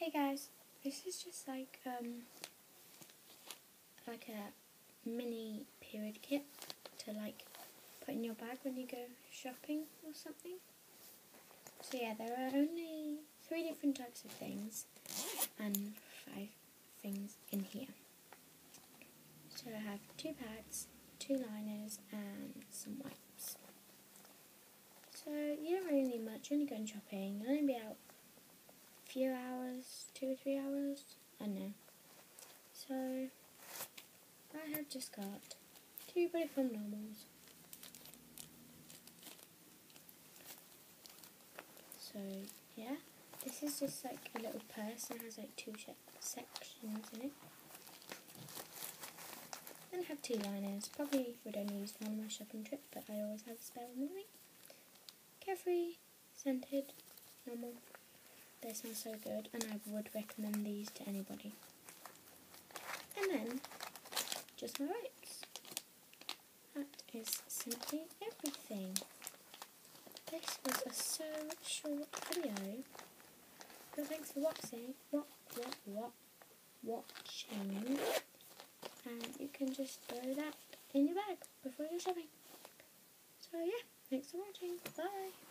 Hey guys, this is just like a mini period kit to like put in your bag when you go shopping or something. So yeah, there are only 3 different types of things and 5 things in here. So I have 2 pads, 2 liners and some wipes. So you don't really need much, you're only going shopping, you'll only be out a few hours, 2 or 3 hours, I don't know. So I have just got 2 Pretty Fun Normals. So yeah, this is just like a little purse and has like 2 sections in it. Then I have 2 liners, probably would only use one on my shopping trip, but I always have a spare one with me. Carefree, scented, normal. They smell so good and I would recommend these to anybody. And then, just my wipes. That is simply everything. This was a so short video, but thanks for watching. Watching. And you can just throw that in your bag before you're shopping. So yeah, thanks for watching. Bye.